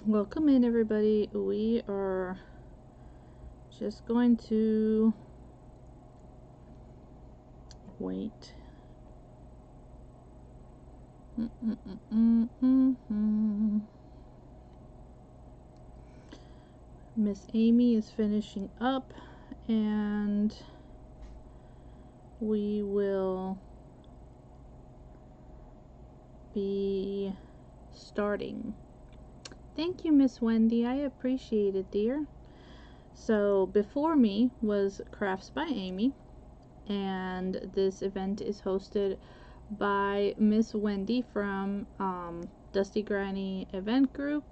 Welcome in, everybody. We are just going to wait. Miss Amy is finishing up, and we will be starting. Thank you, Miss Wendy. I appreciate it, dear. So before me was Crafts by Amy, and this event is hosted by Miss Wendy from Dusty Granny Event Group.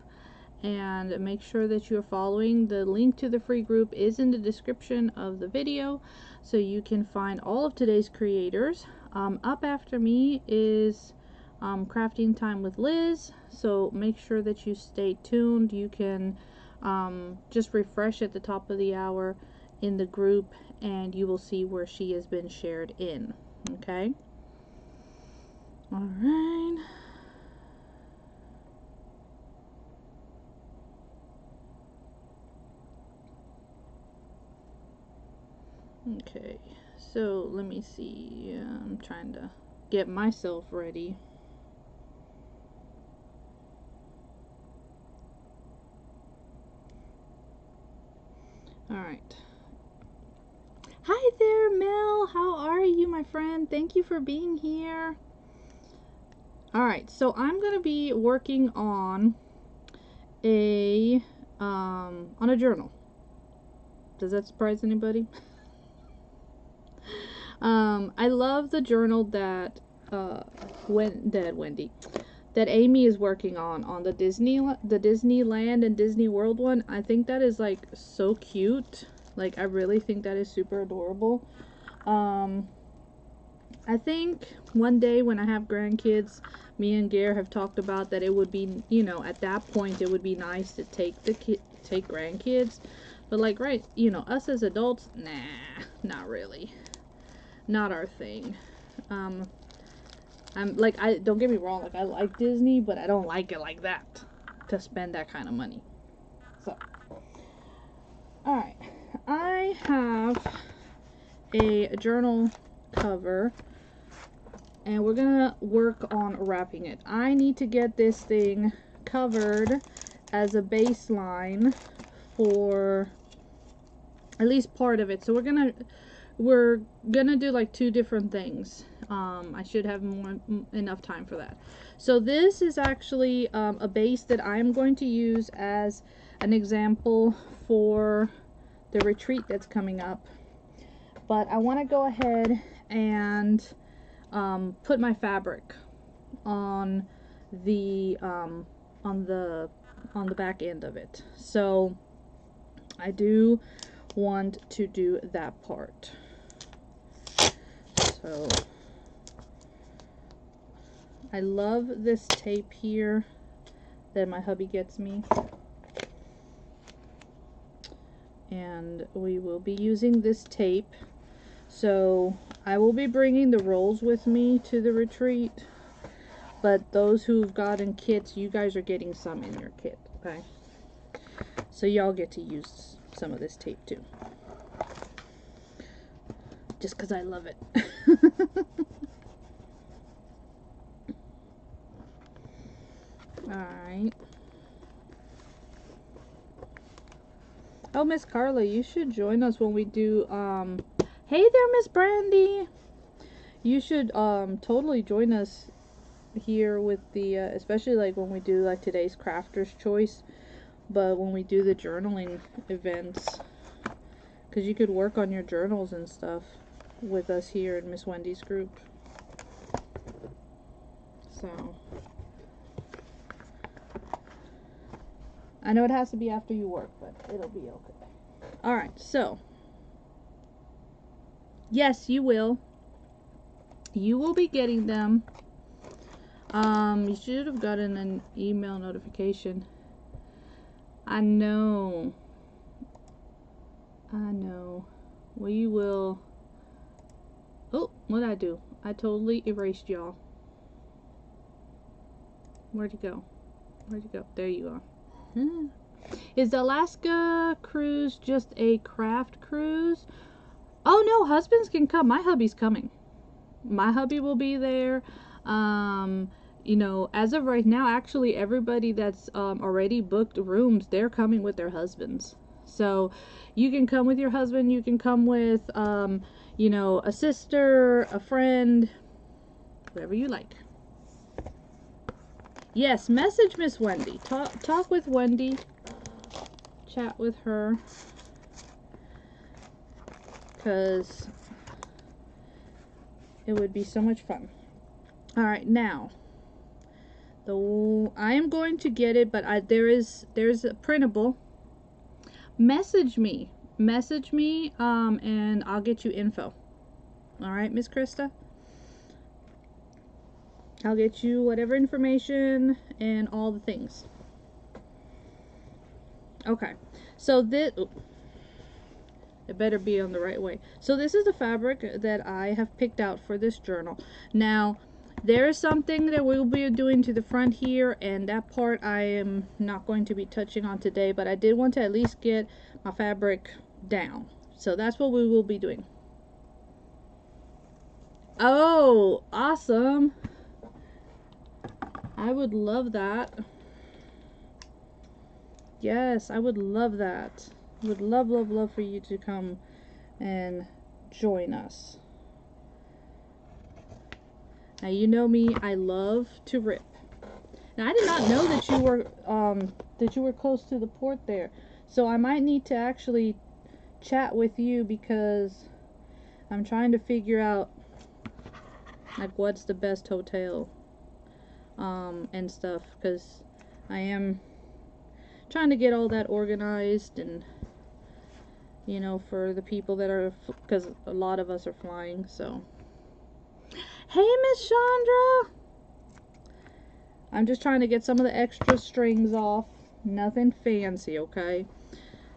And make sure that you're following. The link to the free group is in the description of the video, so you can find all of today's creators. Up after me is crafting time with Liz, so make sure that you stay tuned. You can just refresh at the top of the hour in the group, and you will see where she has been shared in. Okay? All right. Okay, so let me see. I'm trying to get myself ready. Alright. Hi there, Mel. How are you, my friend? Thank you for being here. Alright, so I'm going to be working on a journal. Does that surprise anybody? I love the journal that that Amy is working on the Disneyland and Disney World one. I think that is like so cute. Like, I really think that is super adorable. I think one day when I have grandkids, me and Gare have talked about that it would be, you know, at that point it would be nice to take grandkids. But like, right, you know, us as adults, nah, not really. Not our thing. I'm like, don't get me wrong, like, I like Disney, but I don't like it like that, to spend that kind of money. So, alright, I have a journal cover, and we're gonna work on wrapping it. I need to get this thing covered as a baseline for at least part of it. So we're gonna do like two different things. I should have enough time for that. So this is actually a base that I'm going to use as an example for the retreat that's coming up. But I want to go ahead and put my fabric on the back end of it. So I do want to do that part. So I love this tape here that my hubby gets me, and we will be using this tape. So I will be bringing the rolls with me to the retreat, but those who've gotten kits, you guys are getting some in your kit, okay? So y'all get to use some of this tape too, just because I love it. Alright. Oh, Miss Carla, you should join us when we do, hey there, Miss Brandy! You should, totally join us here with the, especially like when we do like today's Crafter's Choice, but when we do the journaling events, because you could work on your journals and stuff with us here in Miss Wendy's group. So I know it has to be after you work, but it'll be okay. Alright, so Yes, you will. You will be getting them. You should have gotten an email notification. I know. I know. We will. Oh, what did I do? I totally erased y'all. Where'd you go? Where'd you go? There you are. Is the Alaska cruise just a craft cruise? Oh no, husbands can come. My hubby's coming. My hubby will be there. You know, as of right now, actually everybody that's already booked rooms, they're coming with their husbands. So you can come with your husband, you can come with you know, a sister, a friend, whoever you like. Yes, message Miss Wendy. Talk with Wendy. Chat with her. Because it would be so much fun. Alright, now. I am going to get it, but there's a printable. Message me, and I'll get you info. All right, Miss Krista. I'll get you whatever information and all the things. Okay, so this, it better be on the right way. So this is the fabric that I have picked out for this journal. Now, there is something that we will be doing to the front here, and that part I am not going to be touching on today, but I did want to at least get my fabric down. So that's what we will be doing. Oh, awesome. I would love that. Yes, I would love that. Would love, love, love for you to come and join us. Now you know me, I love to rip. Now I did not know that you were close to the port there. So I might need to actually chat with you because I'm trying to figure out like what's the best hotel and stuff, because I am trying to get all that organized, and you know, for the people that are, because a lot of us are flying. So hey, Miss Chandra, I'm just trying to get some of the extra strings off. Nothing fancy, okay?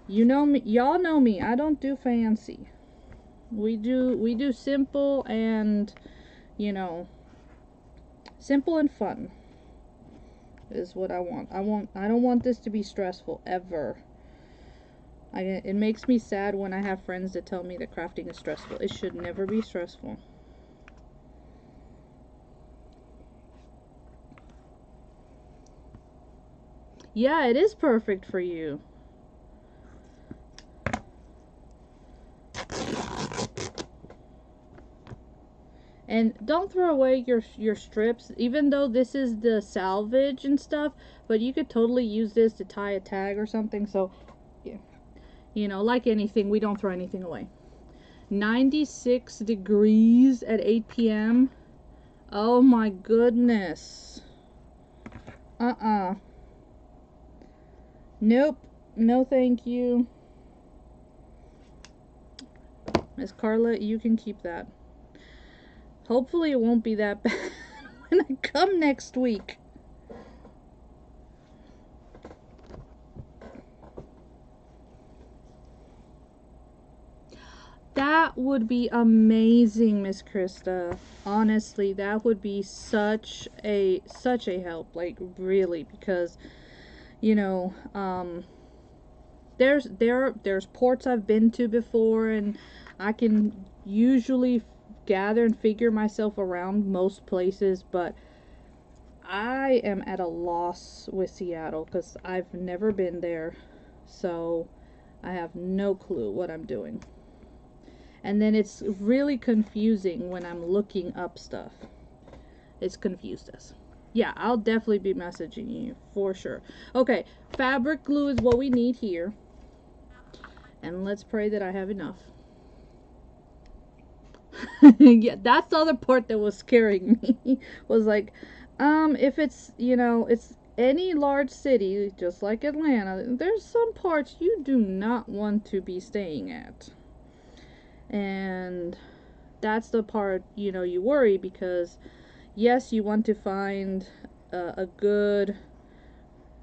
You know me, y'all know me, I don't do fancy. We do simple and, you know, simple and fun is what I want. I don't want this to be stressful ever. It makes me sad when I have friends that tell me that crafting is stressful. It should never be stressful. Yeah, it is perfect for you. And don't throw away your strips, even though this is the salvage and stuff, but you could totally use this to tie a tag or something. So, yeah. You know, like anything, we don't throw anything away. 96 degrees at 8 p.m. Oh my goodness. Nope. No thank you. Miss Carla, you can keep that. Hopefully it won't be that bad when I come next week. That would be amazing, Miss Krista. Honestly, that would be such a help, like really, because you know, there's ports I've been to before, and I can usually gather and figure myself around most places, but I am at a loss with Seattle because I've never been there, so I have no clue what I'm doing. And then it's really confusing when I'm looking up stuff. It's confused us. Yeah, I'll definitely be messaging you for sure. Okay, fabric glue is what we need here. And let's pray that I have enough. Yeah, that's the other part that was scaring me. Was like, if it's, you know, it's any large city, just like Atlanta, there's some parts you do not want to be staying at. And that's the part, you know, you worry, because yes, you want to find a good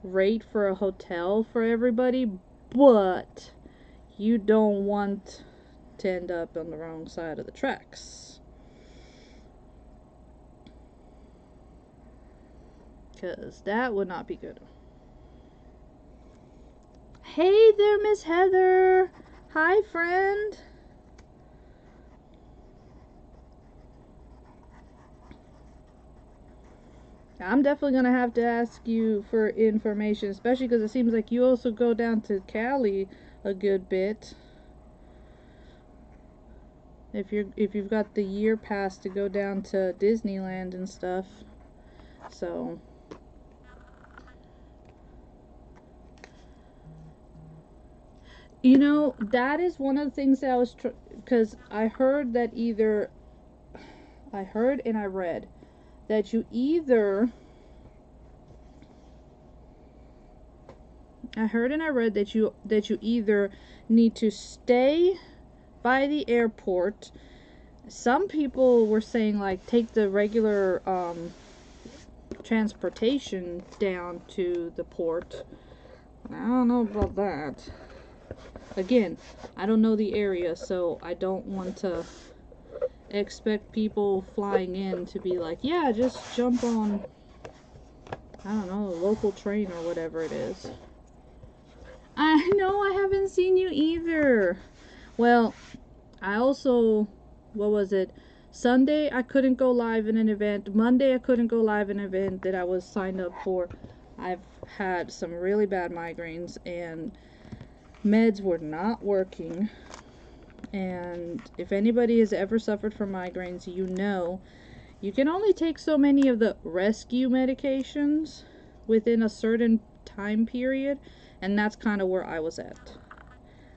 rate for a hotel for everybody, but you don't want to end up on the wrong side of the tracks, because that would not be good. Hey there, Miss Heather. Hi, friend. I'm definitely gonna have to ask you for information, especially because it seems like you also go down to Cali a good bit. If you've got the year pass to go down to Disneyland and stuff, so you know, that is one of the things that I was because I heard that I heard and I read that you either I heard and I read that you either need to stay by the airport. Some people were saying like take the regular transportation down to the port. I don't know about that. Again, I don't know the area, so I don't want to expect people flying in to be like, yeah, just jump on, I don't know, a local train or whatever it is. I know, I haven't seen you either. Well, I also, what was it? Sunday I couldn't go live in an event. Monday I couldn't go live in an event that I was signed up for. I've had some really bad migraines and meds were not working. And if anybody has ever suffered from migraines, you know you can only take so many of the rescue medications within a certain time period, and that's kind of where I was at.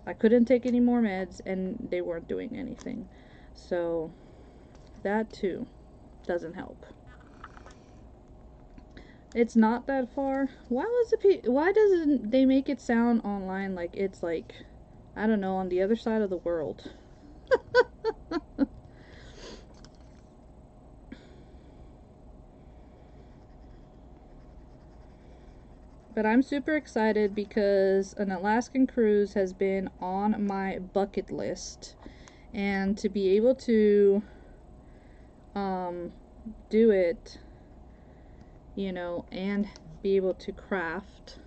I couldn't take any more meds and they weren't doing anything. So that too doesn't help. It's not that far. Why doesn't they make it sound online like it's like, I don't know, on the other side of the world? But I'm super excited because an Alaskan cruise has been on my bucket list, and to be able to do it, you know, and be able to craft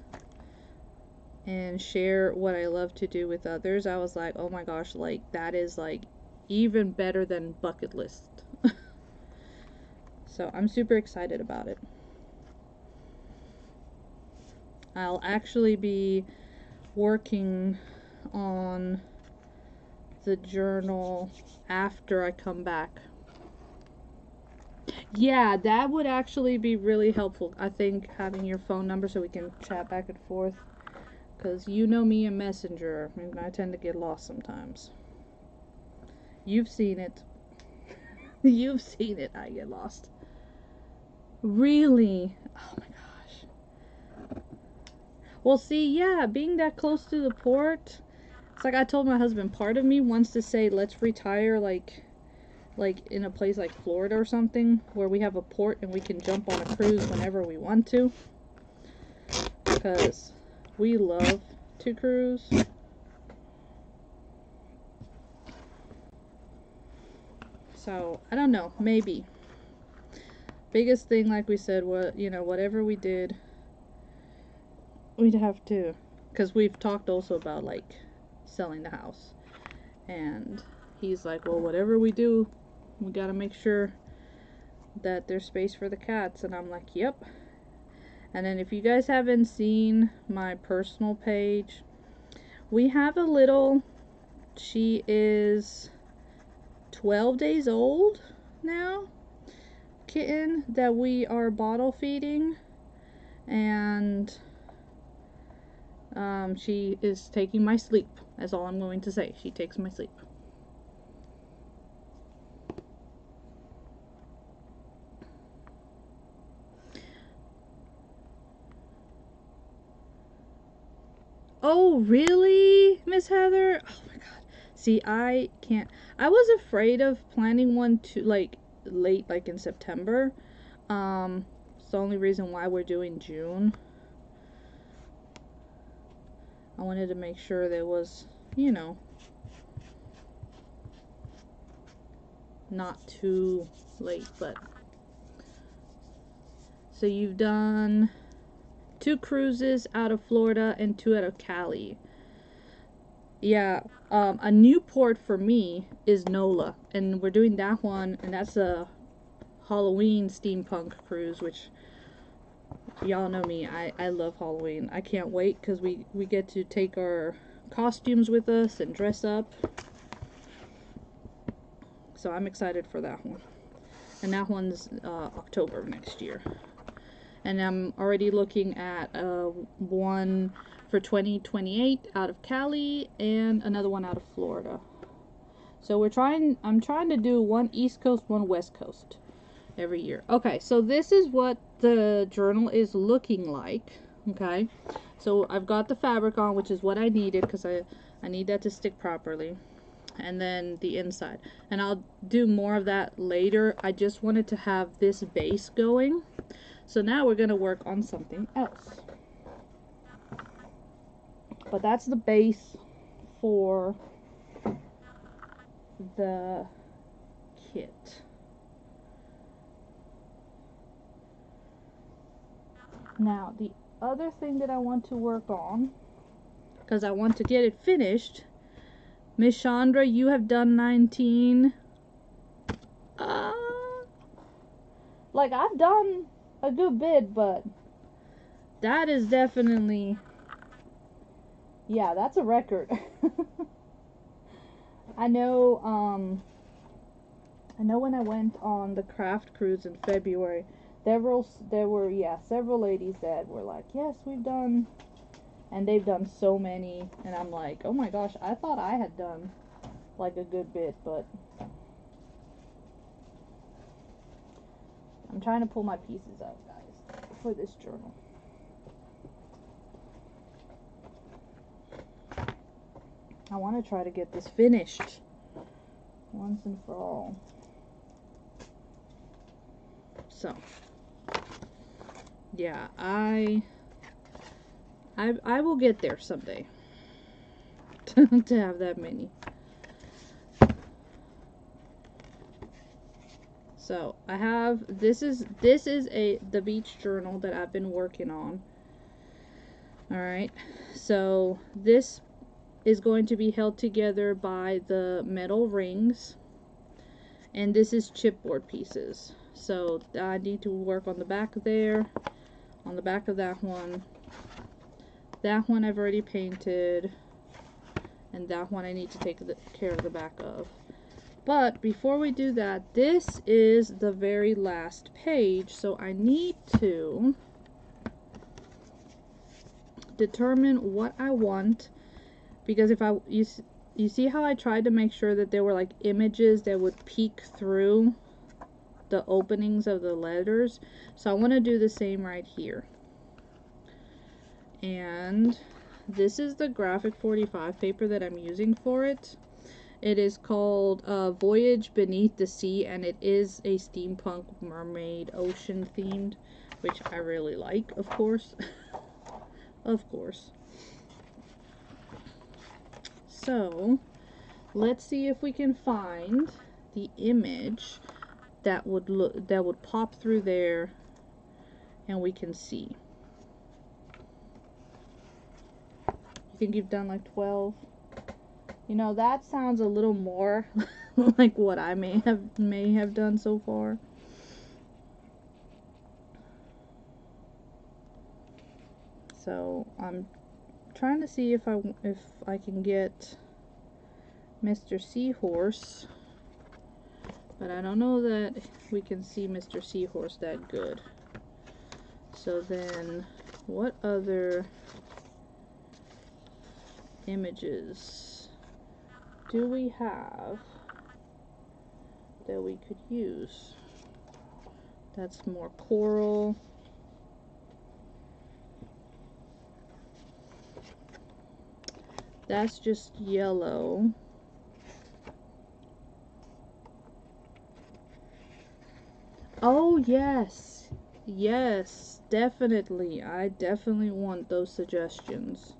and share what I love to do with others, I was like, oh my gosh, like that is like even better than bucket list. So I'm super excited about it. I'll actually be working on the journal after I come back. Yeah, that would actually be really helpful. I think having your phone number so we can chat back and forth. Because you know me and Messenger, and I tend to get lost sometimes. You've seen it. You've seen it. I get lost. Really? Oh my gosh. Well, see, yeah, being that close to the port, it's like I told my husband, part of me wants to say, let's retire, like in a place like Florida or something, where we have a port and we can jump on a cruise whenever we want to. Because we love to cruise. So, I don't know, maybe. Biggest thing, like we said, whatever we did, we'd have to, because we've talked also about like selling the house, and he's like, well, whatever we do, we gotta make sure that there's space for the cats, and I'm like, yep. And then if you guys haven't seen my personal page, we have a little, she is 12 days old now, kitten that we are bottle feeding, and she is taking my sleep. That's all I'm going to say. She takes my sleep. Oh, really, Miss Heather? Oh my God. See, I can't. I was afraid of planning one to like late, like in September. It's the only reason why we're doing June. I wanted to make sure there was, you know, not too late, but so you've done 2 cruises out of Florida and 2 out of Cali. Yeah, a new port for me is NOLA, and we're doing that one, and that's a Halloween steampunk cruise, which y'all know me, I love Halloween. I can't wait because we get to take our costumes with us and dress up. So I'm excited for that one. And that one's October of next year. And I'm already looking at one for 2028 out of Cali and another one out of Florida. So I'm trying to do one East Coast, one West Coast every year. Okay, so this is what the journal is looking like. Okay, so I've got the fabric on, which is what I needed because I need that to stick properly. And then the inside, and I'll do more of that later. I just wanted to have this base going. So now we're going to work on something else. But that's the base for the kit. Now, the other thing that I want to work on, because I want to get it finished, Miss Chandra, you have done 19. Like, I've done a good bit, but that is definitely, yeah, that's a record. I know when I went on the craft cruise in February, there were several ladies that were like, yes, we've done, and they've done so many, and I'm like, oh my gosh, I thought I had done like a good bit, but I'm trying to pull my pieces out, guys, for this journal. I want to try to get this finished once and for all. So, yeah, I will get there someday to have that many. So I have, this is the beach journal that I've been working on. Alright, so this is going to be held together by the metal rings, and this is chipboard pieces. So I need to work on the back there, on the back of that one. That one I've already painted, and that one I need to take care of the back of. But before we do that, this is the very last page, so I need to determine what I want, because if you see how I tried to make sure that there were like images that would peek through the openings of the letters, so I want to do the same right here. And this is the graphic 45 paper that I'm using for it. It is called Voyage Beneath the Sea, and it is a steampunk mermaid ocean themed, which I really like, of course. Of course. So, let's see if we can find the image that would pop through there and we can see. You think you've done like 12? You know, that sounds a little more like what I may have done so far. So I'm trying to see if I can get Mr. Seahorse, but I don't know that we can see Mr. Seahorse that good. So then, what other images do we have that we could use? That's more coral. That's just yellow. Oh, yes. Yes, definitely. I definitely want those suggestions.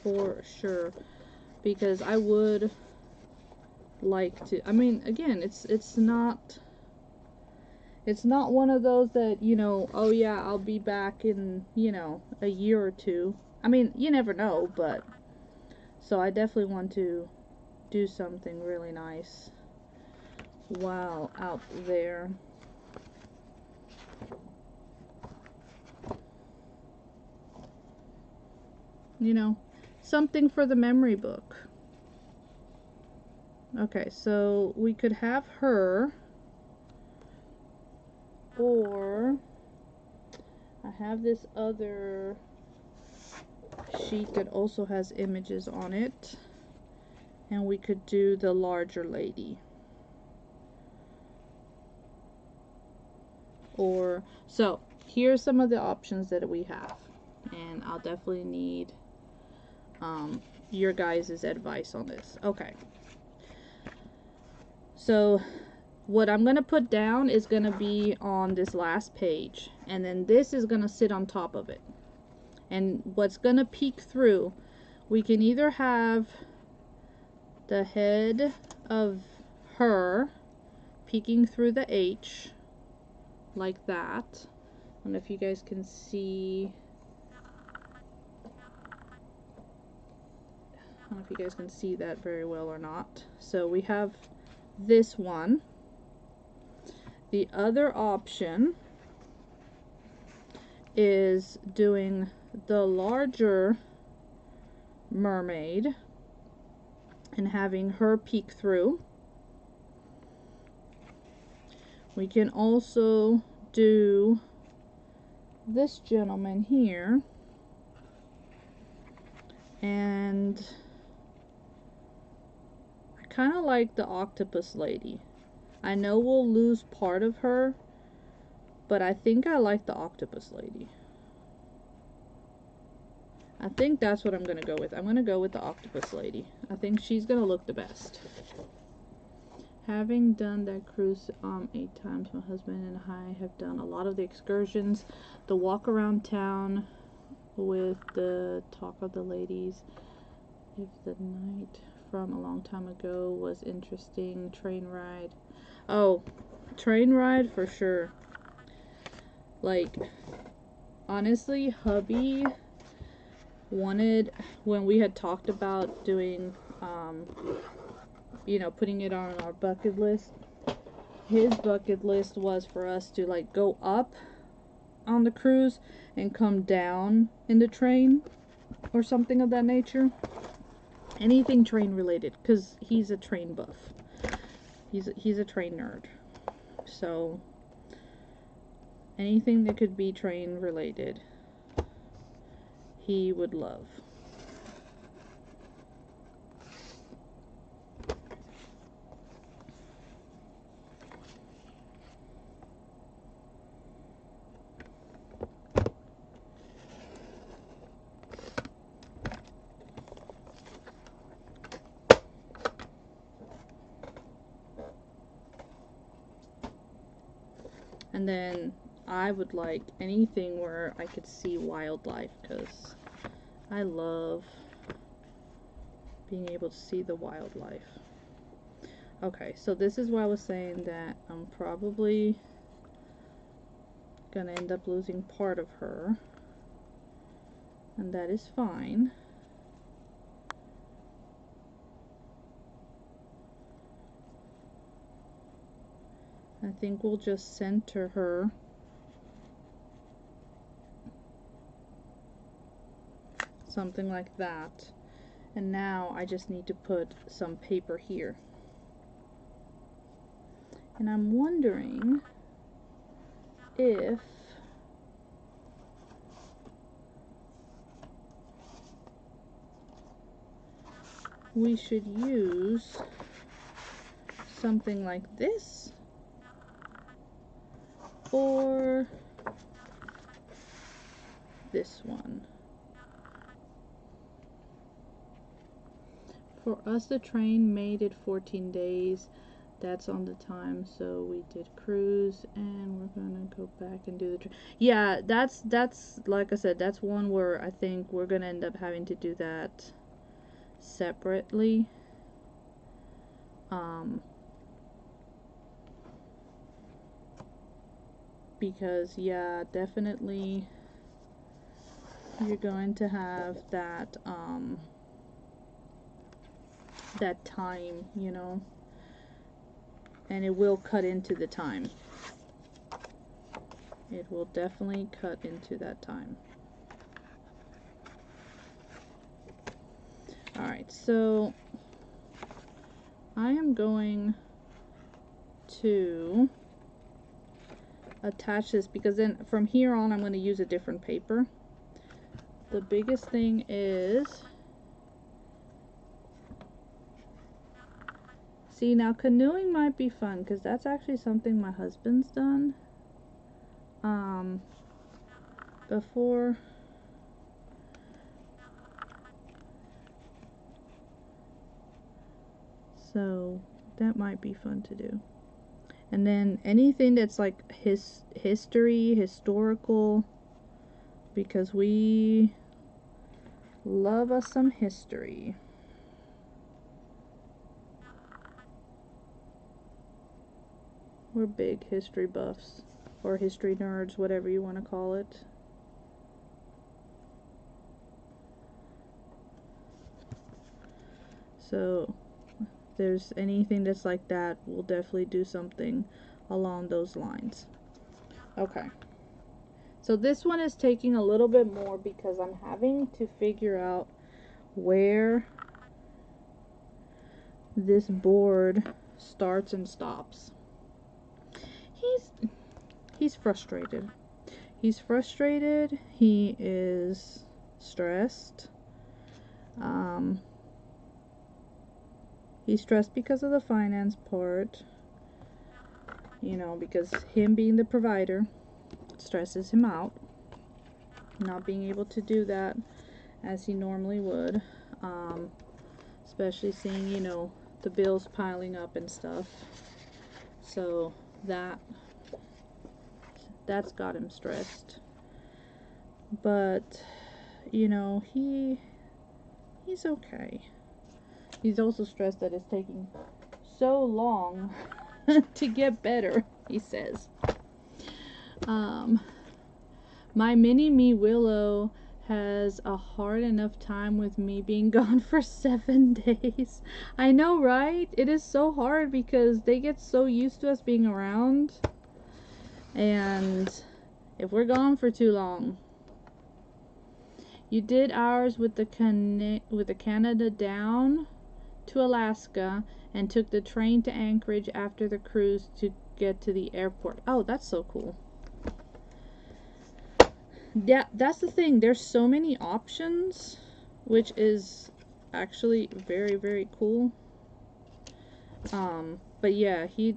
For sure. Because I would like to. I mean, again, it's not one of those that, you know, oh yeah, I'll be back in, you know, a year or two. I mean, you never know, but so I definitely want to do something really nice while out there. You know, something for the memory book. Okay, so we could have her, or I have this other sheet that also has images on it, and we could do the larger lady. Or, so here's some of the options that we have, and I'll definitely need your guys' advice on this. Okay, so what I'm gonna put down is gonna be on this last page, and then this is gonna sit on top of it. And what's gonna peek through, we can either have the head of her peeking through the H like that. I don't know if you guys can see. I don't know if you guys can see that very well or not. So we have this one. The other option is doing the larger mermaid and having her peek through. We can also do this gentleman here, and I kind of like the octopus lady. I know we'll lose part of her, but I think I like the octopus lady. I think that's what I'm gonna go with. I'm gonna go with the octopus lady. I think she's gonna look the best. Having done that cruise 8 times, my husband and I have done a lot of the excursions, the walk around town with the talk of the ladies. If the night from a long time ago was interesting, train ride. Oh, train ride for sure. Like, honestly, hubby wanted, when we had talked about doing, you know, putting it on our bucket list, his bucket list was for us to like go up on the cruise and come down in the train or something of that nature. Anything train related, because he's a train buff. He's a train nerd. So anything that could be train related, he would love. And then I would like anything where I could see wildlife, because I love being able to see the wildlife. Okay, so this is why I was saying that I'm probably gonna end up losing part of her, and that is fine. I think we'll just center her. Something like that. And now I just need to put some paper here. And I'm wondering if we should use something like this, or this one. For us, the train made it 14 days. That's on the time. So we did cruise, and we're gonna go back and do the yeah, that's like I said, that's one where I think we're gonna end up having to do that separately. Because yeah, definitely you're going to have that that time, you know, and it will cut into the time. It will definitely cut into that time. Alright, so I am going to attach this, because then from here on I'm going to use a different paper. The biggest thing is, see, now canoeing might be fun because that's actually something my husband's done before. So that might be fun to do. And then anything that's like historical, because we love us some history. We're big history buffs, or history nerds, whatever you want to call it. So if there's anything that's like that, we'll definitely do something along those lines. Okay. So this one is taking a little bit more because I'm having to figure out where this board starts and stops. He's frustrated. He's frustrated. He is stressed. He's stressed because of the finance part. You know, because him being the provider stresses him out. Not being able to do that as he normally would. Especially seeing, you know, the bills piling up and stuff. So that's got him stressed. But, you know, he's okay. He's also stressed that it's taking so long to get better, he says. My mini-me Willow has a hard enough time with me being gone for 7 days. I know, right? It is so hard because they get so used to us being around. And if we're gone for too long. You did ours with the Canada down to Alaska and took the train to Anchorage after the cruise to get to the airport. Oh, that's so cool. Yeah, that's the thing. There's so many options, which is actually very, very cool. But yeah, like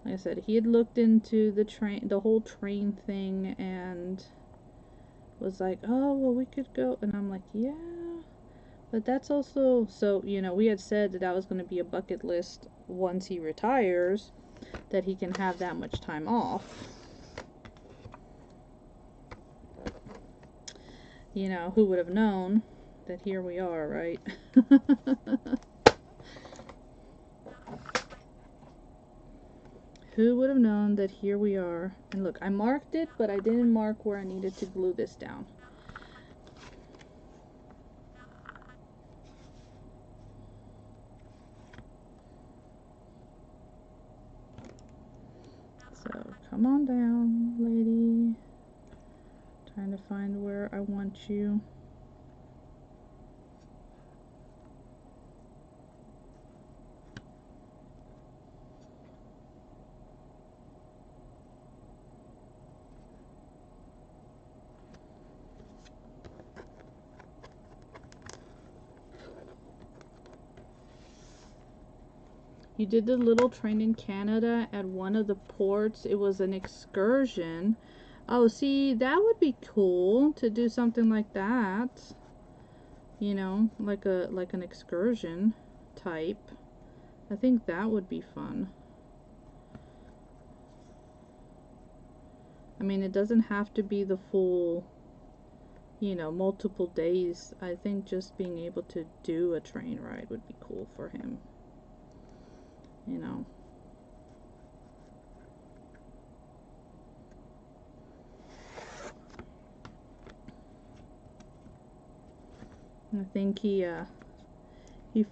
I said, he had looked into the whole train thing, and was like, oh, well, we could go. And I'm like, yeah, but that's also, so, you know, we had said that was going to be a bucket list once he retires, that he can have that much time off. You know, who would have known that here we are, right? Who would have known that here we are? And look, I marked it, but I didn't mark where I needed to glue this down. So, come on down, lady. Trying to find where I want you. You did the little train in Canada at one of the ports. It was an excursion. Oh, see, that would be cool to do something like that. You know, like an excursion type. I think that would be fun. I mean, it doesn't have to be the full, you know, multiple days. I think just being able to do a train ride would be cool for him. You know. I think he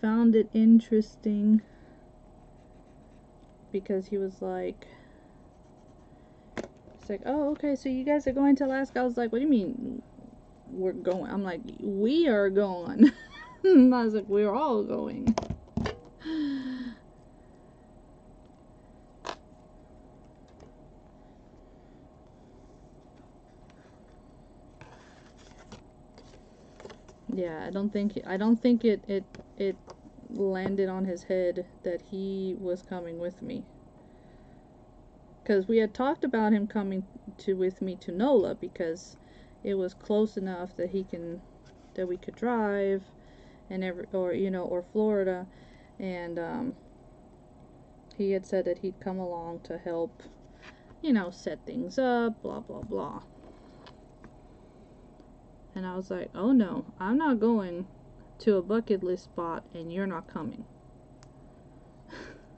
found it interesting because he was like, it's like, oh, okay, so you guys are going to Alaska. I was like, what do you mean we're going? I'm like, we are going. I was like, we're all going. Yeah, I don't think it landed on his head that he was coming with me. Because we had talked about him coming with me to NOLA because it was close enough that we could drive, and or Florida, and he had said that he'd come along to help, set things up, blah blah blah. And I was like, oh no, I'm not going to a bucket list spot and you're not coming.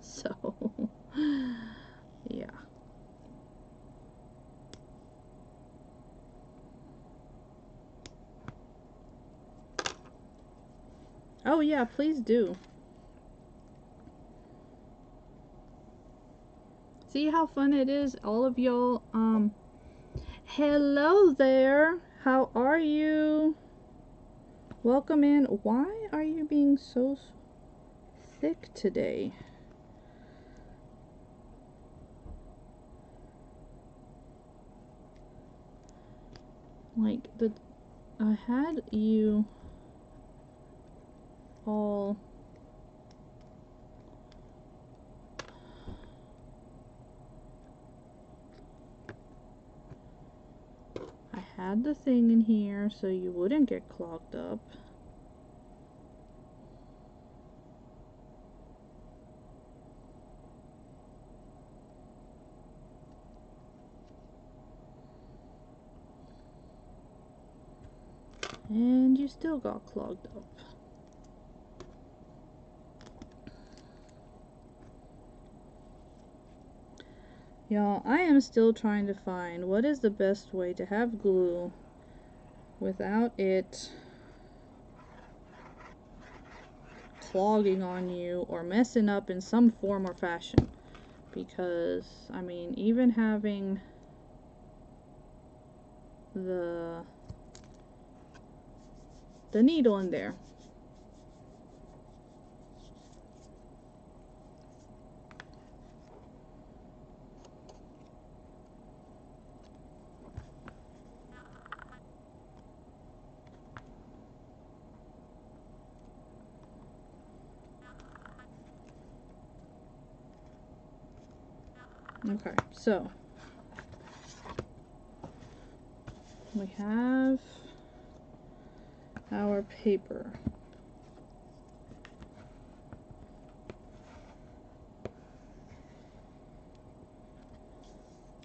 So, yeah. Oh yeah, please do. See how fun it is? All of y'all, hello there. How are you? Welcome in. Why are you being so thick today? Like, I had you all... I had the thing in here so you wouldn't get clogged up. And you still got clogged up. Y'all, I am still trying to find what is the best way to have glue without it clogging on you or messing up in some form or fashion. Because, I mean, even having the needle in there. Okay, so we have our paper.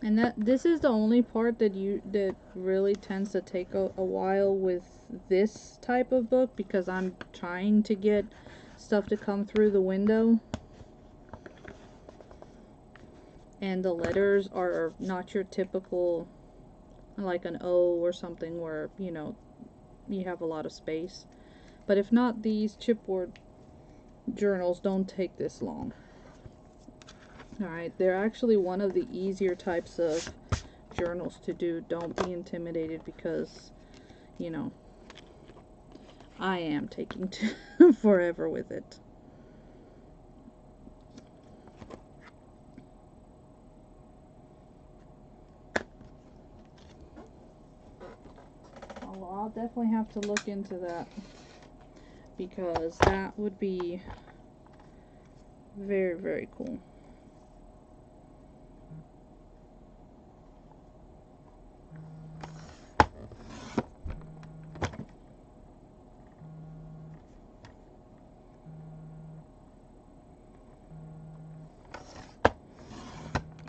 And this is the only part that really tends to take a while with this type of book, because I'm trying to get stuff to come through the window. And the letters are not your typical, like an O or something where, you have a lot of space. But if not, these chipboard journals don't take this long. Alright, they're actually one of the easier types of journals to do. Don't be intimidated because, I am taking forever with it. I'll definitely have to look into that, because that would be very, very cool.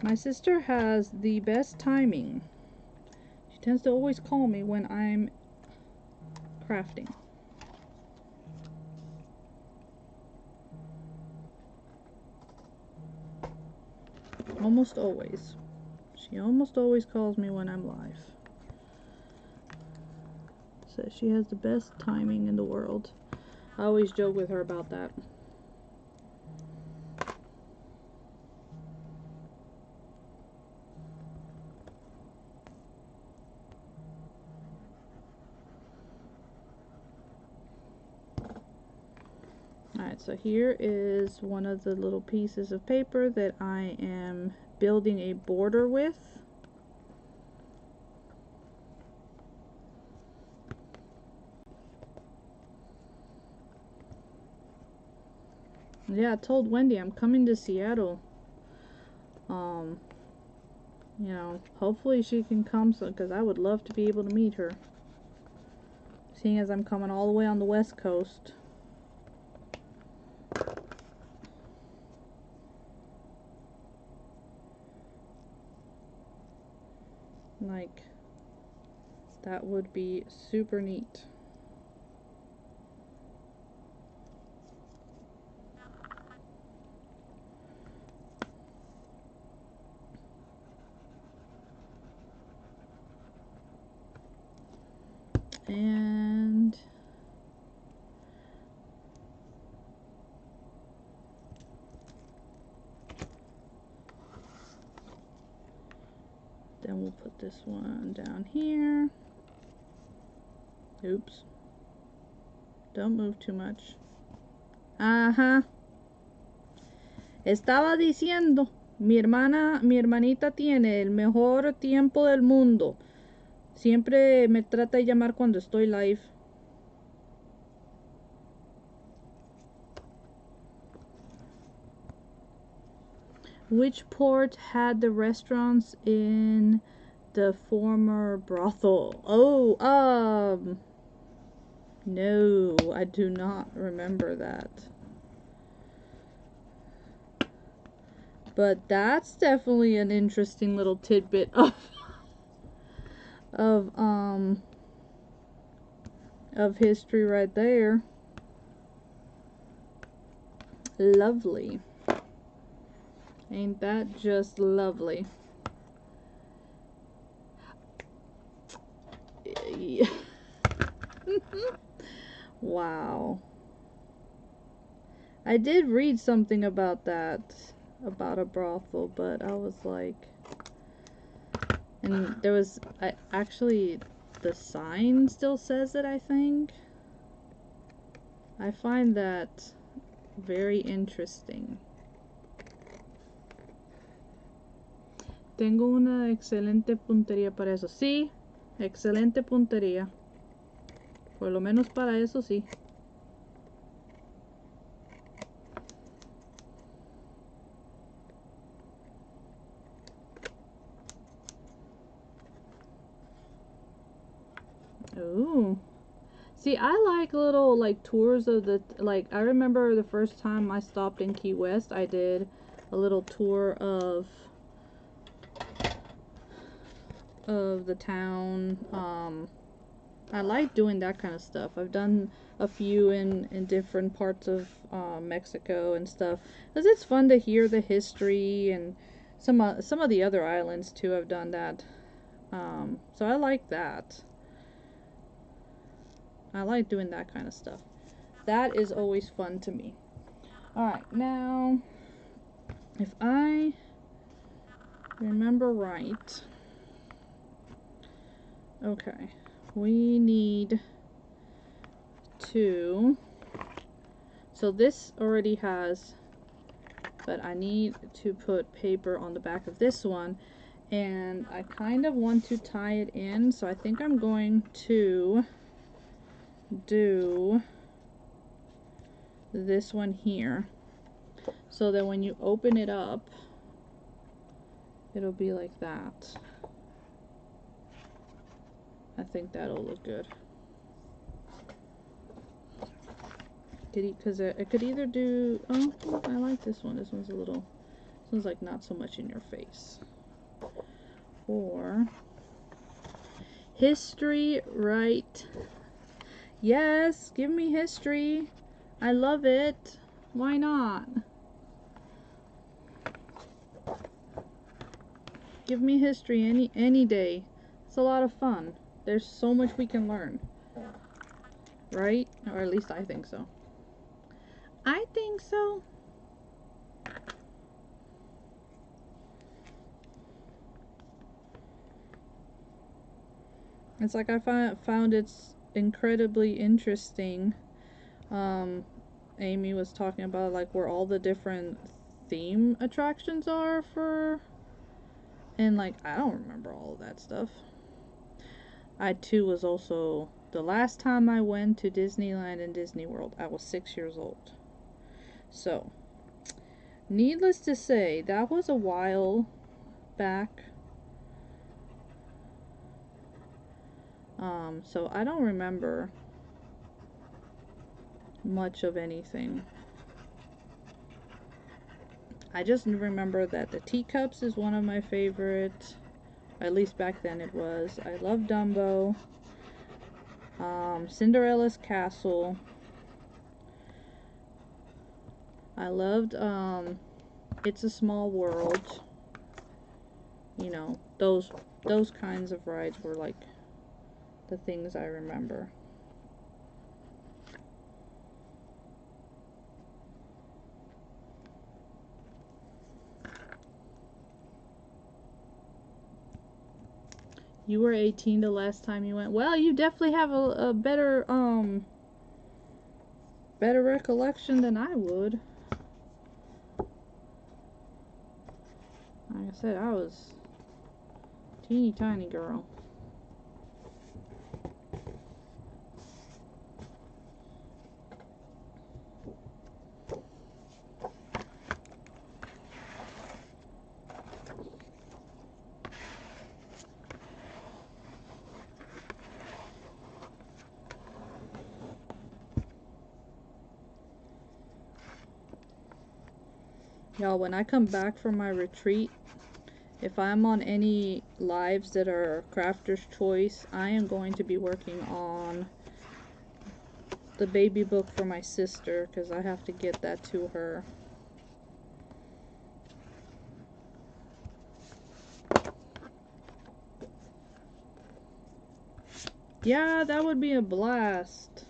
My sister has the best timing. She tends to always call me when I'm crafting. Almost always. She almost always calls me when I'm live. Says she has the best timing in the world. I always joke with her about that. Alright, so here is one of the little pieces of paper that I am building a border with. Yeah, I told Wendy I'm coming to Seattle. You know, hopefully she can come, so because I would love to be able to meet her. Seeing as I'm coming all the way on the West Coast. Like, that would be super neat. And then we'll put this one down here. Oops. Don't move too much. Ajá. Estaba diciendo, mi hermanita tiene el mejor tiempo del mundo. Siempre me trata de llamar cuando estoy live. Which port had the restaurants in the former brothel? Oh, no, I do not remember that. But that's definitely an interesting little tidbit of history right there. Lovely. Ain't that just lovely? Yeah. Wow. I did read something about that, about a brothel, but I was like, and there was, actually, the sign still says it, I think. I find that very interesting. Tengo una excelente puntería para eso. Sí, excelente puntería. Por lo menos para eso sí. Ooh. See, I like little, like, tours of the, like, I remember the first time I stopped in Key West, I did a little tour of the town. I like doing that kind of stuff. I've done a few in different parts of Mexico and stuff, because it's fun to hear the history, and some of the other islands too. I've done that, so I like that. I like doing that kind of stuff. That is always fun to me. Alright, now, if I remember right, okay, we need to, so this already has, but I need to put paper on the back of this one, and I kind of want to tie it in, so I think I'm going to do this one here, so that when you open it up, it'll be like that. I think that'll look good. Because it could either do, oh, I like this one. This one's a little, This one's like not so much in your face. Or history, right? Yes, give me history. I love it. Why not? Give me history any day. It's a lot of fun. There's so much we can learn. Right? Or at least I think so. I think so. It's like I found it's incredibly interesting. Amy was talking about like where all the different theme attractions are for, and like I don't remember all of that stuff. I too was also, the last time I went to Disneyland and Disney World, I was 6 years old. So, needless to say, that was a while back. So I don't remember much of anything. I just remember that the teacups is one of my favorites. At least back then it was. I love Dumbo. Cinderella's Castle. I loved It's a Small World. You know, those kinds of rides were like the things I remember. You were 18 the last time you went. Well, you definitely have a better better recollection than I would. Like I said, I was a teeny tiny girl. Y'all, when I come back from my retreat, if I'm on any lives that are Crafter's Choice, I am going to be working on the baby book for my sister, because I have to get that to her. Yeah, that would be a blast.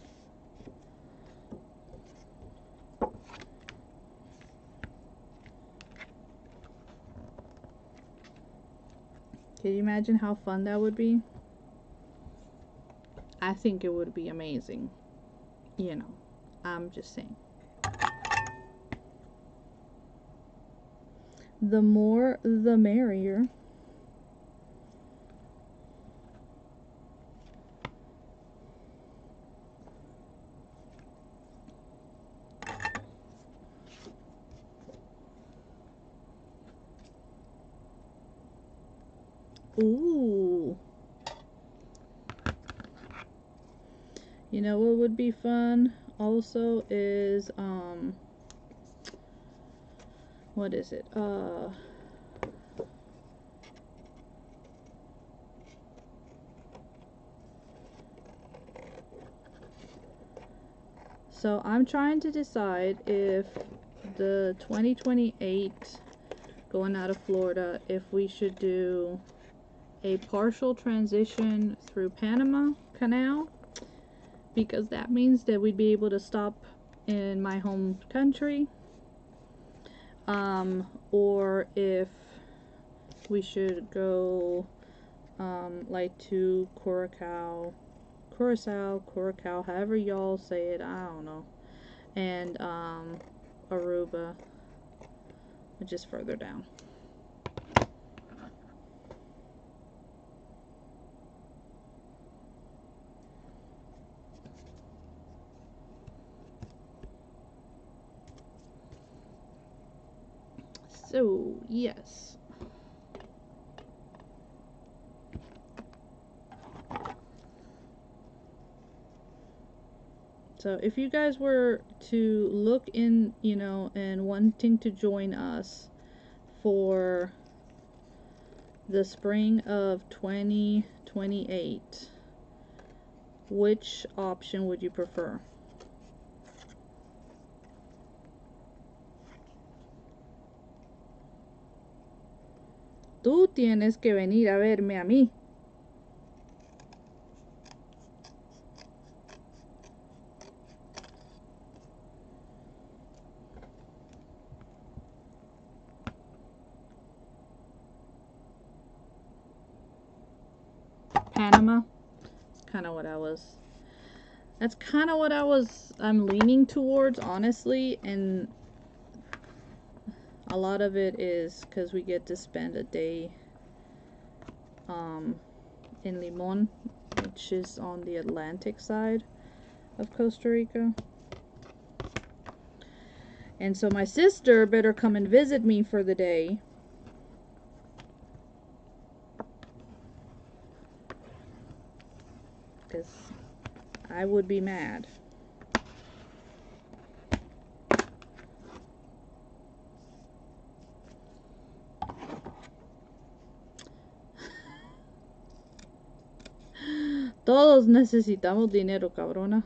Can you imagine how fun that would be? I think it would be amazing. You know, I'm just saying. The more, the merrier. Ooh. You know what would be fun also is, what is it? So I'm trying to decide if the 2028 going out of Florida, if we should do a partial transition through Panama Canal, because that means that we'd be able to stop in my home country, or if we should go like to Curacao, however y'all say it, I don't know, and Aruba, which is further down. So, yes. So, if you guys were to look in, you know, and wanting to join us, for the spring of 2028, which option would you prefer? Tú tienes que venir a verme a mí. Panama. That's kind of what I'm leaning towards, honestly, and a lot of it is because we get to spend a day in Limon, which is on the Atlantic side of Costa Rica. And so my sister better come and visit me for the day. Because I would be mad. Todos necesitamos dinero, cabrona.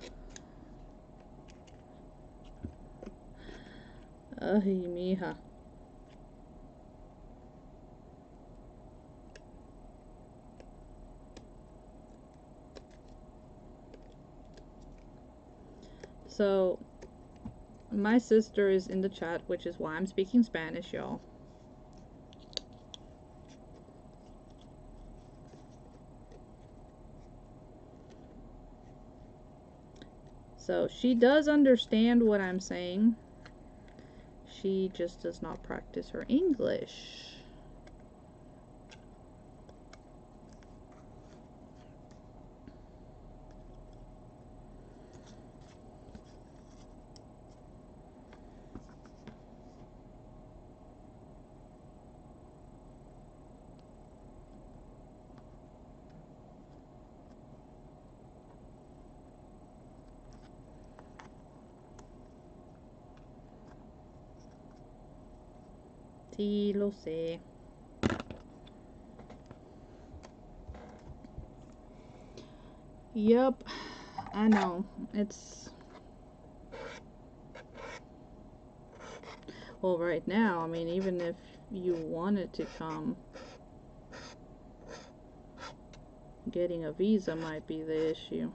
Ay, mija. So, my sister is in the chat, which is why I'm speaking Spanish, y'all. So, she does understand what I'm saying. She just does not practice her English. Sí, lo sé. Yep, I know. It's... Well, right now, I mean, even if you wanted to come, getting a visa might be the issue.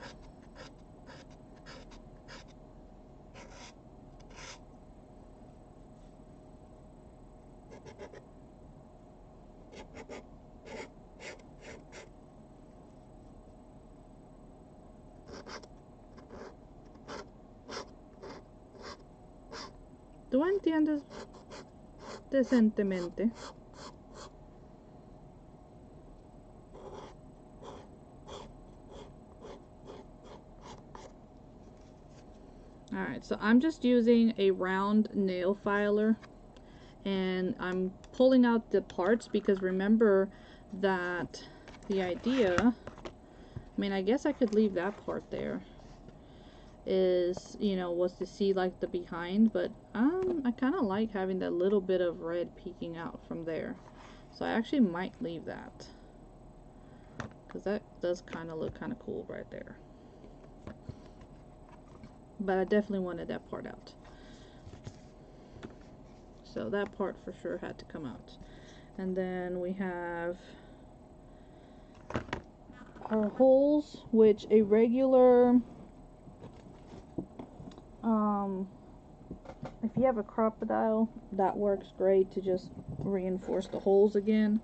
¿Tú entiendes decentemente? Alright, so I'm just using a round nail filer, and I'm pulling out the parts because remember that the idea, I mean, I guess I could leave that part there, is, you know, was to see like the behind, but I kind of like having that little bit of red peeking out from there, so I actually might leave that because that does kind of look kind of cool right there, but I definitely wanted that part out, so that part for sure had to come out. And then we have our holes, which a regular if you have a crocodile, that works great to just reinforce the holes again.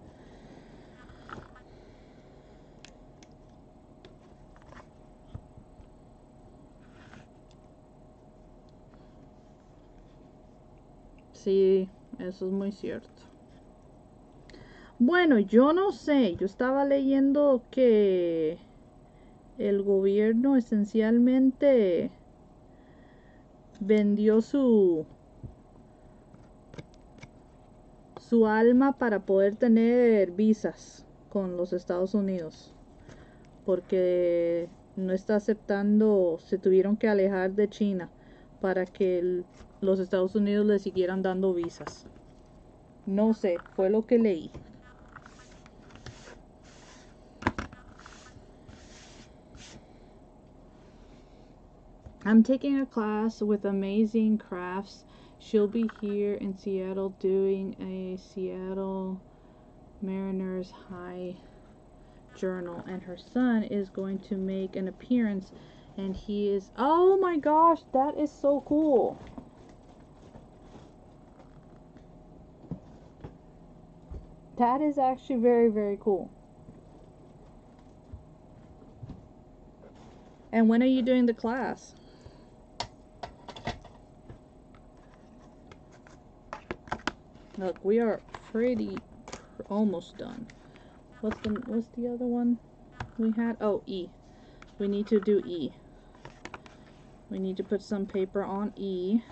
Sí, eso es muy cierto. Bueno, yo no sé, yo estaba leyendo que el gobierno esencialmente vendió su alma para poder tener visas con los Estados Unidos, porque no está aceptando, se tuvieron que alejar de China para que los Estados Unidos le siguieran dando visas. No sé, fue lo que leí. I'm taking a class with Amazing Crafts. She'll be here in Seattle doing a Seattle Mariners High journal, and her son is going to make an appearance, and he is, oh my gosh, that is so cool. That is actually very, very cool. And when are you doing the class? Look, we are pretty almost done. What's the other one we had? Oh, E. We need to do E. We need to put some paper on E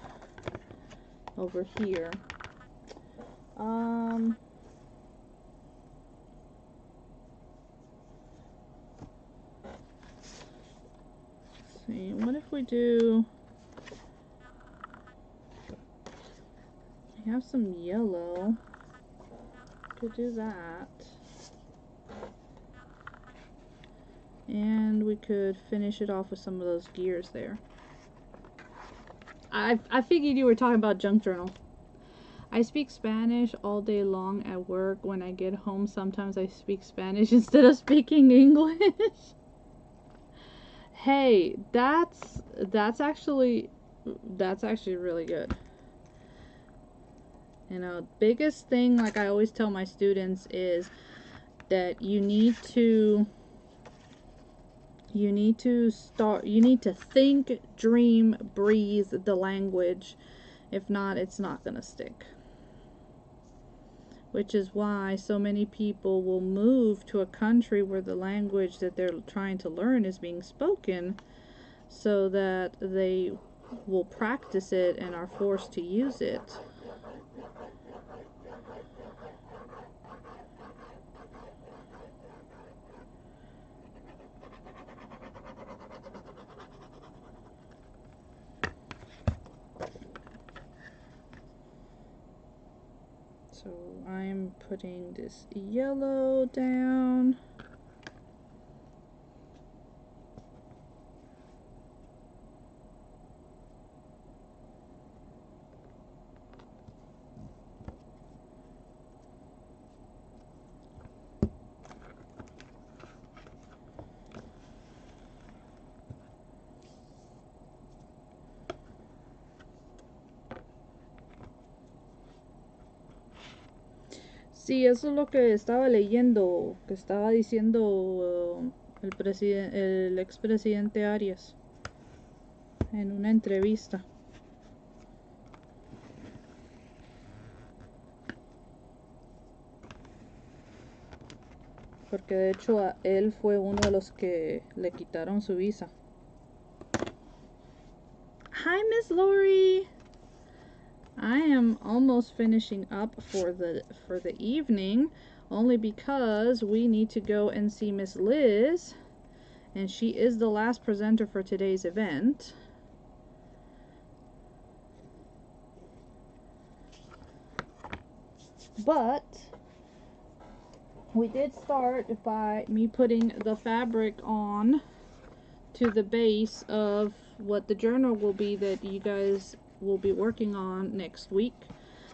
over here. Let's see. What if we do? We have some yellow. Could do that. And we could finish it off with some of those gears there. I figured you were talking about junk journal. I speak Spanish all day long at work. When I get home, sometimes I speak Spanish instead of speaking English. Hey, that's actually really good. You know, biggest thing, like I always tell my students, is that you need to think, dream, breathe the language. If not, it's not gonna stick. Which is why so many people will move to a country where the language that they're trying to learn is being spoken, so that they will practice it and are forced to use it. So I'm putting this yellow down. Sí, eso es lo que estaba leyendo, que estaba diciendo el expresidente Arias en una entrevista. Porque de hecho él fue uno de los que le quitaron su visa. Hi, Miss Lori. I am almost finishing up for the evening, only because we need to go and see Miss Liz, and she is the last presenter for today's event. But we did start by me putting the fabric on to the base of what the journal will be that you guys will be working on next week.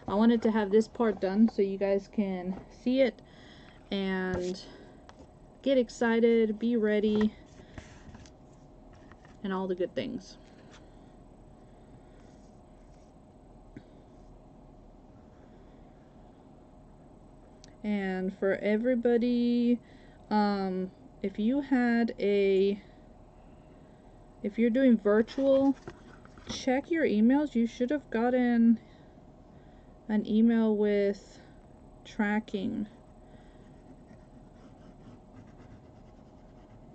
I wanted to have this part done so you guys can see it and get excited, be ready, and all the good things. And for everybody, if you're doing virtual, check your emails. You should have gotten an email with tracking,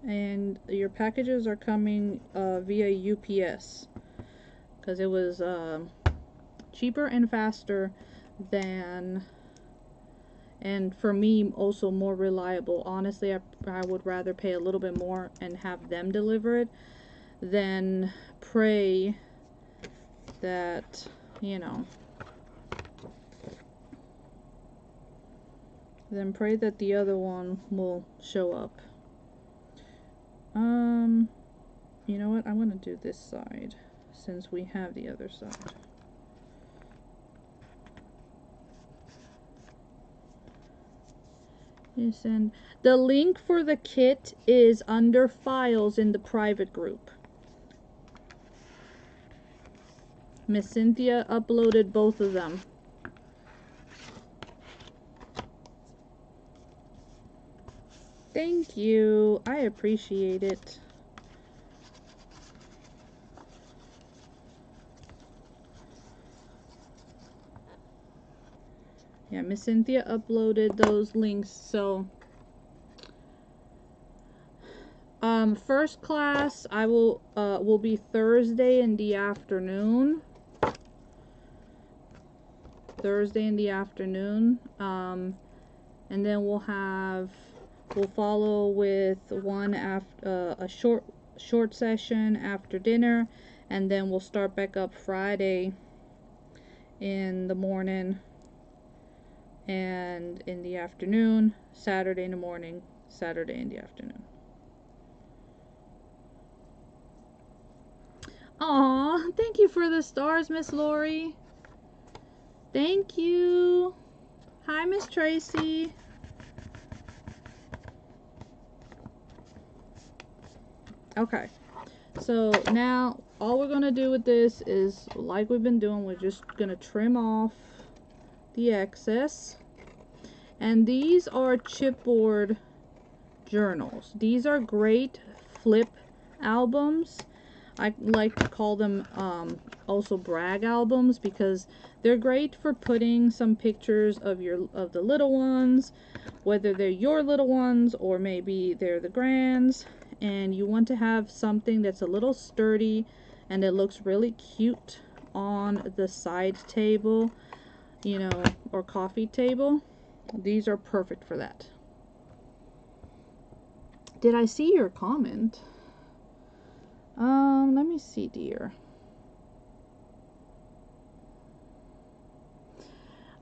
and your packages are coming via UPS, because it was cheaper and faster than, and for me also more reliable. Honestly, I would rather pay a little bit more and have them deliver it than pray that, you know, Then pray that the other one will show up. You know what? I'm going to do this side since we have the other side. And the link for the kit is under files in the private group. Miss Cynthia uploaded both of them. Thank you. I appreciate it. Yeah, Miss Cynthia uploaded those links, so first class I will be Thursday in the afternoon. And then we'll follow with one after a short session after dinner, and then we'll start back up Friday in the morning and in the afternoon, Saturday in the morning, Saturday in the afternoon. Aw, thank you for the stars, Miss Lori. Thank you. Hi, Miss Tracy. Okay, so now all we're gonna do with this is, like we've been doing, we're just gonna trim off the excess. And these are chipboard journals. These are great flip albums. I like to call them also brag albums, because they're great for putting some pictures of the little ones, whether they're your little ones or maybe they're the grands, and you want to have something that's a little sturdy and it looks really cute on the side table, you know, or coffee table. These are perfect for that. Did I see your comment? Let me see, dear.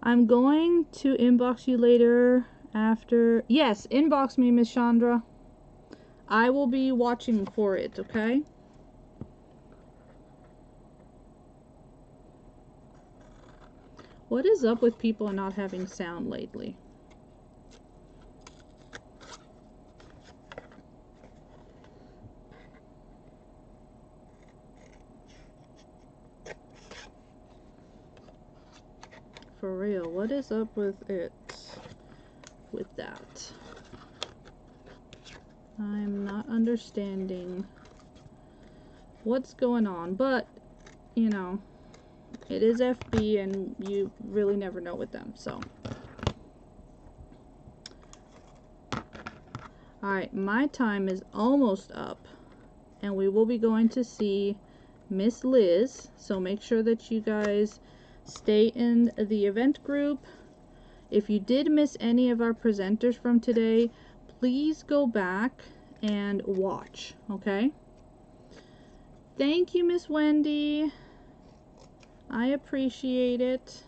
I'm going to inbox you later after. Yes, inbox me, Miss Chandra. I will be watching for it, okay? What is up with people not having sound lately? For real, what is up with it? With that, I'm not understanding what's going on, but you know, it is FB and you really never know with them, so. Alright, my time is almost up, and we will be going to see Miss Liz, so make sure that you guys stay in the event group. If you did miss any of our presenters from today, please go back and watch, okay? Thank you, Miss Wendy. I appreciate it.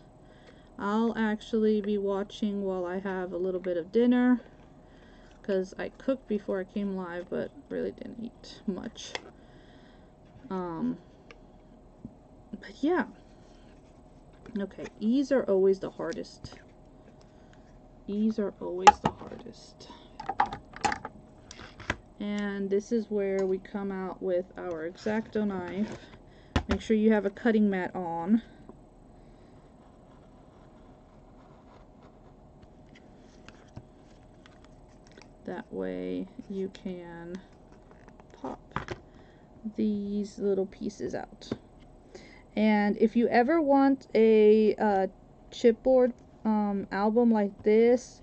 I'll actually be watching while I have a little bit of dinner, because I cooked before I came live, but really didn't eat much. But yeah. Okay, E's are always the hardest. E's are always the hardest. And this is where we come out with our X-Acto knife. Make sure you have a cutting mat on. That way you can pop these little pieces out. And if you ever want a chipboard album like this,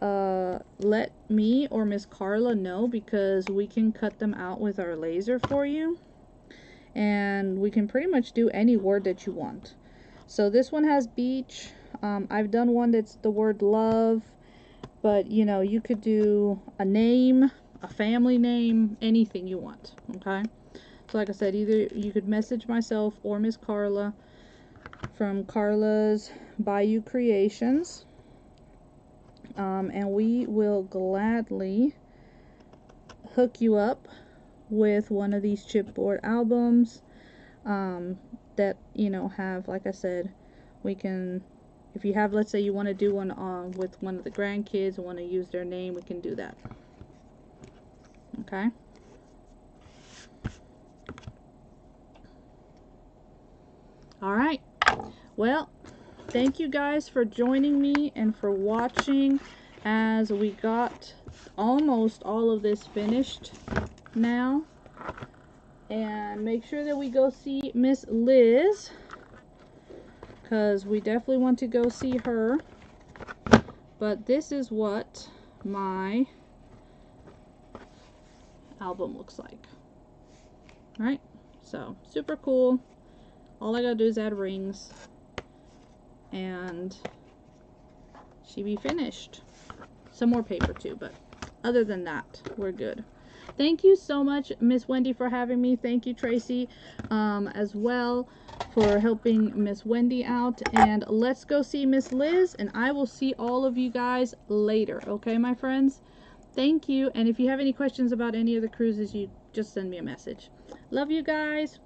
let me or Miss Carla know, because we can cut them out with our laser for you. And we can pretty much do any word that you want. So this one has beach. I've done one that's the word love. But, you know, you could do a name, a family name, anything you want, okay? So like I said, either you could message myself or Miss Carla from Carla's Bayou Creations. and we will gladly hook you up with one of these chipboard albums that, you know, have, like I said, we can, if you have, let's say you want to do one with one of the grandkids and want to use their name, we can do that. Okay. All right. Well, thank you guys for joining me and for watching as we got almost all of this finished now. And make sure that we go see Miss Liz, because we definitely want to go see her. But this is what my album looks like. Alright, so super cool. All I gotta do is add rings and she be finished. Some more paper too, but other than that, we're good. Thank you so much, Miss Wendy, for having me. Thank you, Tracy, as well, for helping Miss Wendy out. And let's go see Miss Liz, and I will see all of you guys later. Okay, my friends? Thank you. And if you have any questions about any of the cruises, you just send me a message. Love you guys.